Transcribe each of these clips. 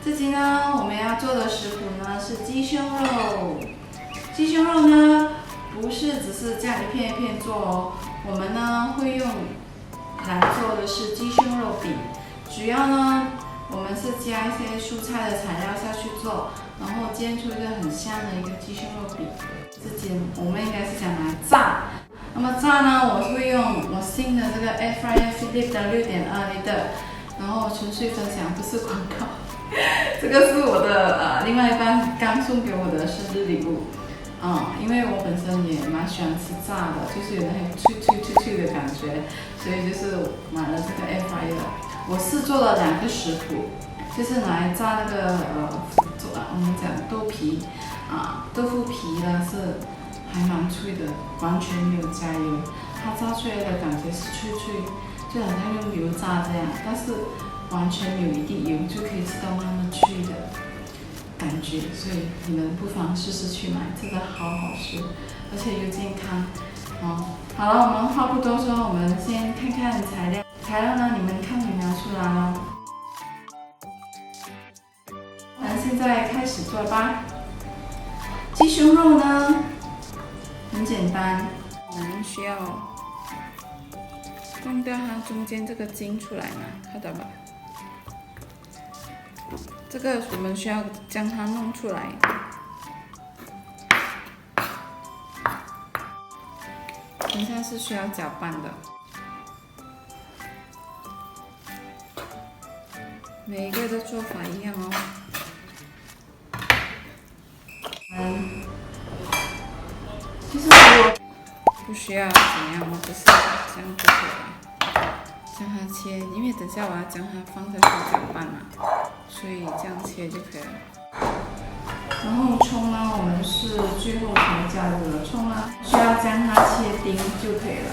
这集呢，我们要做的食谱呢是鸡胸肉。鸡胸肉呢，不是只是这样一片一片做哦，我们呢会用来做的是鸡胸肉饼。主要呢，我们是加一些蔬菜的材料下去做，然后煎出一个很香的一个鸡胸肉饼。这煎我们应该是想来炸。那么炸呢，我会用我新的这个 Air Fryer Philips 的6.2 的，然后纯粹分享，不是广告。这个是我的另外一半刚送给我的生日礼物。因为我本身也蛮喜欢吃炸的，就是有那种脆的感觉，所以就是买了这个 Air Fryer。我是做了2个食谱，就是拿来炸那个我们讲豆皮豆腐皮呢是还蛮脆的，完全没有加油，它炸出来的感觉是脆，就好像用油炸这样，但是完全没有一滴油就可以吃到那么脆的感觉，所以你们不妨试试去买，真的好好吃，而且又健康。好了，我们话不多说，我们先看看材料。材料呢，你们看有没有出来哦？我们现在开始做吧。鸡胸肉呢，很简单，我们需要弄掉它中间这个筋出来嘛，看到吧？这个我们需要将它弄出来。等下是需要搅拌的。每一个的做法一样哦。其实我不需要怎样，我只是这样就可以了。将它切，因为等下我要将它放下去搅拌嘛，所以这样切就可以了。然后葱呢，我们是最后才加入的，葱呢需要将它切丁就可以了。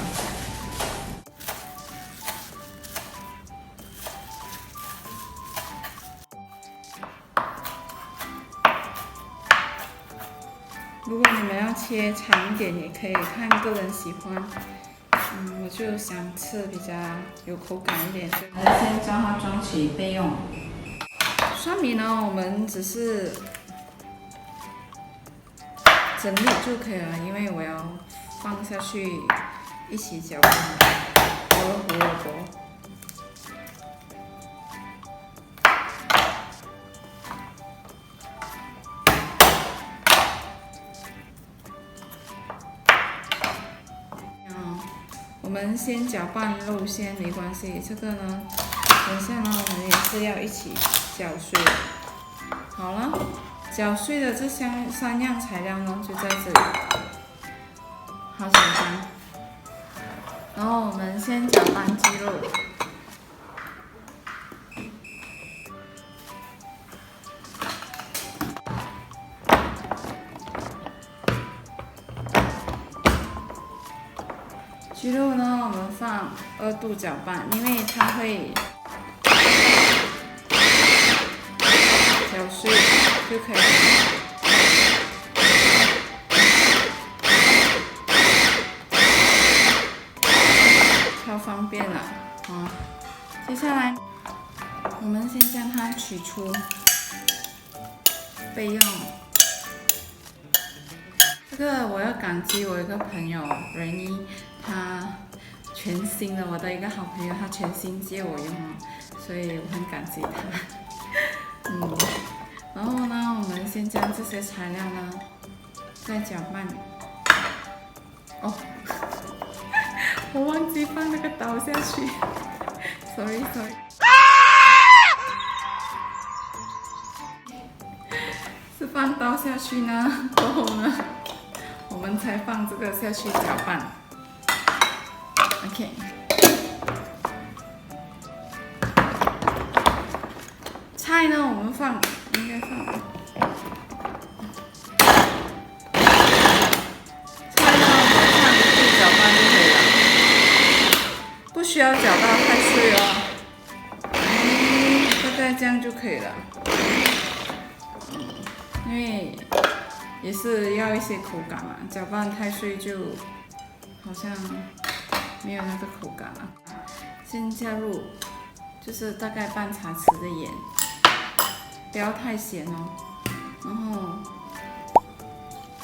如果你们要切长一点也可以，看个人喜欢。我就想吃比较有口感一点，所以我们先将它装起备用。蒜米呢，我们只是整粒就可以了，因为我要放下去一起搅拌和胡萝卜。我们先搅拌肉先没关系，这个呢，等下呢我们也是要一起搅碎。好了，搅碎的这3样材料呢就在这里，好简单。然后我们先搅拌鸡肉。鸡肉呢，我们放2度搅拌，因为它会搅碎就可以了。超方便了接下来我们先将它取出备用。这个我要感激我一个朋友Rainy，他全新的，我的一个好朋友，他全新借我用所以我很感激他。然后呢，我们先将这些材料呢再搅拌。我忘记放那个刀下去，sorry。是放刀下去呢，过后呢，我们才放这个下去搅拌。OK。菜呢，我们应该放。菜呢，我们放1度搅拌就可以了，不需要搅到太碎哦。大概这样就可以了。因为也是要一些口感嘛，搅拌太碎就好像没有那个口感了。先加入就是大概半茶匙的盐，不要太咸哦。然后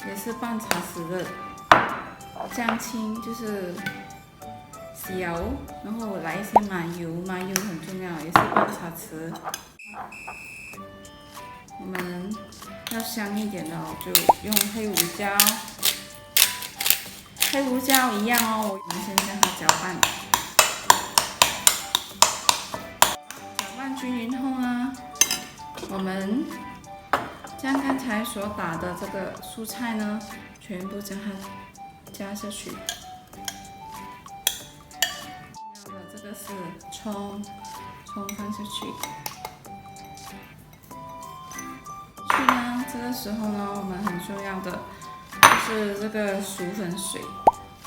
也是半茶匙的姜青，就是小，然后来一些麻油，麻油很重要，也是半茶匙。我们要香一点的哦，就用黑胡椒。黑胡椒一样哦，我们先将它搅拌。搅拌均匀后呢，我们将刚才所打的这个蔬菜呢，全部将它加下去。这个是葱放下去。这个时候呢，我们很重要的就是这个薯粉水，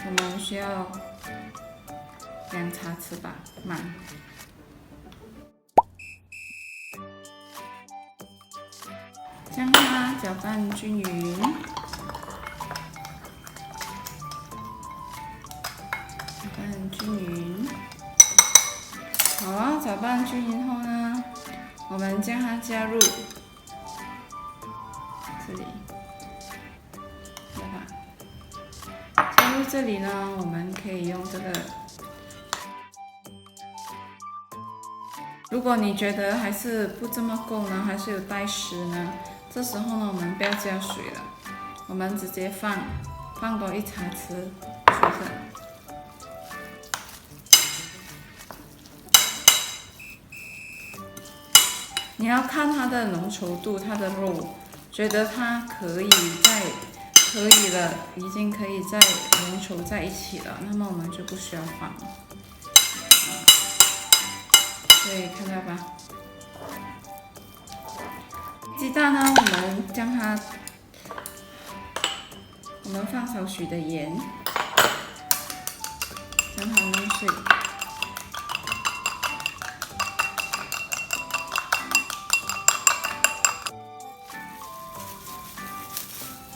我们需要2茶匙吧，满。将它搅拌均匀。好了，搅拌均匀后呢，我们将它加入这里，对吧？加入这里呢，我们可以用这个。如果你觉得还是不这么够呢，还是有带湿呢，这时候呢，我们不要加水了，我们直接放多1茶匙薯粉。你要看它的浓稠度，它的肉，觉得它可以了，已经可以再浓稠在一起了，那么我们就不需要放了。对，看到吧？鸡蛋呢，我们放少许的盐，将它弄碎。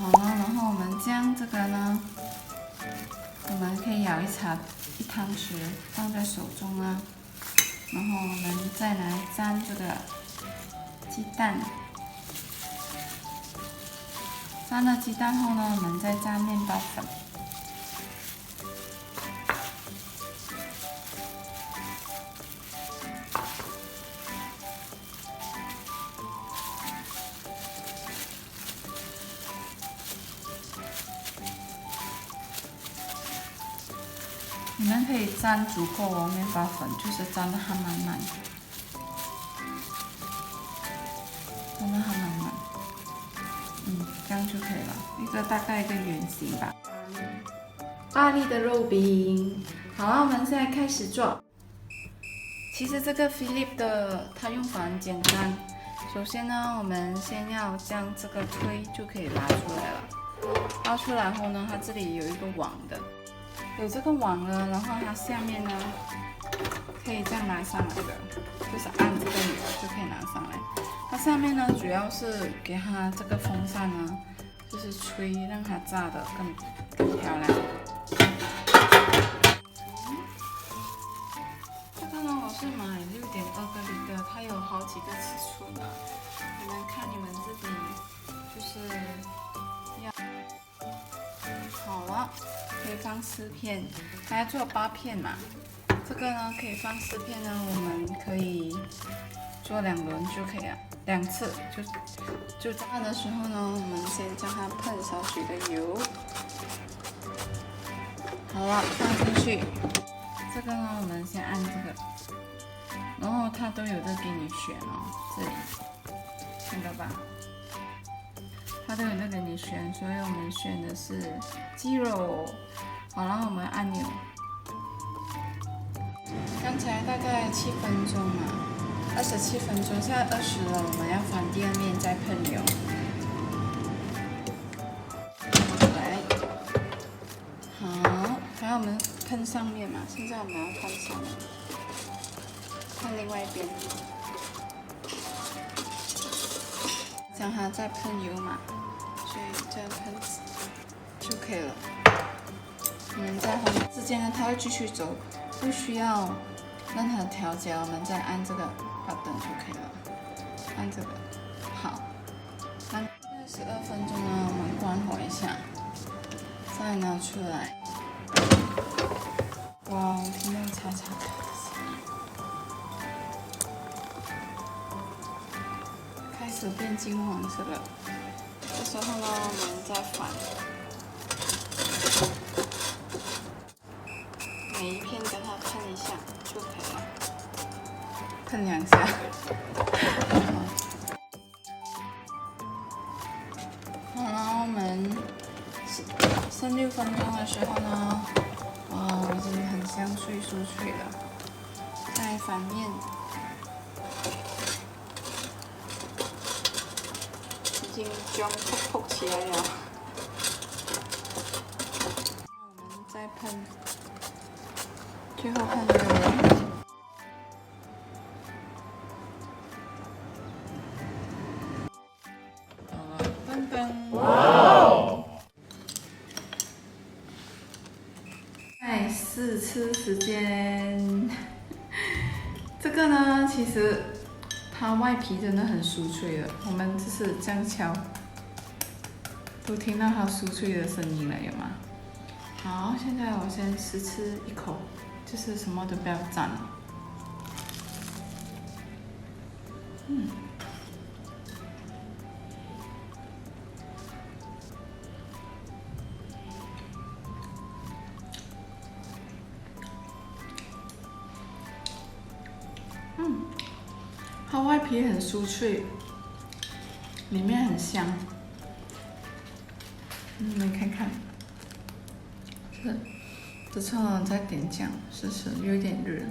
好了，然后我们将这个呢，我们可以舀一汤匙放在手中啊，然后我们再来沾这个鸡蛋，沾了鸡蛋后呢，我们再加面包粉。你们可以沾足够哦，面包粉就是沾得它满满，沾得它满满，这样就可以了，大概一个圆形吧。大力的肉饼，好了，我们现在开始做。其实这个 Philip 的它用法很简单，首先呢，我们先要将这个推就可以拉出来了，拉出来后呢，它这里有一个网的。有这个网呢，然后它下面呢可以这样拿上来的，就是按这个钮就可以拿上来。它上面呢主要是给它这个风扇呢，就是吹让它炸得更漂亮。这个呢我是买6.2个厘的，它有好几个尺寸的，你们看你们自己就是要好了。可以放4片，还要做8片嘛。这个呢可以放4片呢，我们可以做2轮就可以了，2次就炸的时候呢，我们先将它喷少许的油，好了，放进去。这个呢，我们先按这个，然后它都有的给你选哦，这里看到吧？它都有那个你选，所以我们选的是鸡肉。好，然后我们按钮。刚才大概7分钟嘛，27分钟，现在20了，我们要翻第2面再喷油。来，好，还有我们喷上面嘛，现在我们要喷上面，看另外一边，将它再喷油嘛。所以这样喷就可以了。我们在后面之间呢，它会继续走，不需要任何调节，我们再按这个button就可以了。按这个，好。大概12分钟呢，我们关火一下，再拿出来。哇，我听到叉叉的声音，开始变金黄色了。这时候呢，我们再翻，每一片给它喷一下就可以了，喷2下。好，然后我们剩6分钟的时候呢，哇，已经很香脆酥脆了。再反面，已经姜泡起来了。我们再喷，最后喷牛肉。噔噔！哇！在试吃时间，这个呢，其实它外皮真的很酥脆的，我们就是这样敲，都听到它酥脆的声音了，有吗？好，现在我先试吃一口，就是什么都不要沾了。它外皮很酥脆，里面很香。你们看看，这次呢再点酱试试，有点热。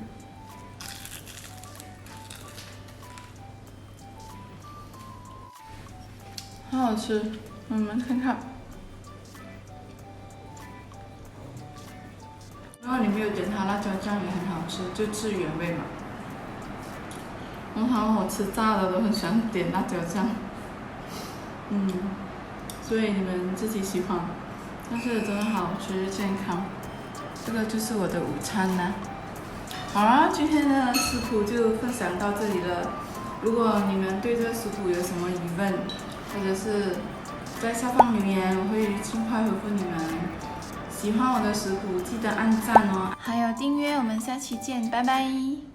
好好吃，你们看看。然后你没有点它辣椒酱也很好吃，就吃原味嘛。通常我吃炸的都很喜欢点辣椒酱，所以你们自己喜欢，但是真的好吃健康。这个就是我的午餐啦。好啦，今天的食谱就分享到这里了。如果你们对这个食谱有什么疑问，或者是在下方留言，我会尽快回复你们。喜欢我的食谱，记得按赞哦，还有订阅。我们下期见，拜拜。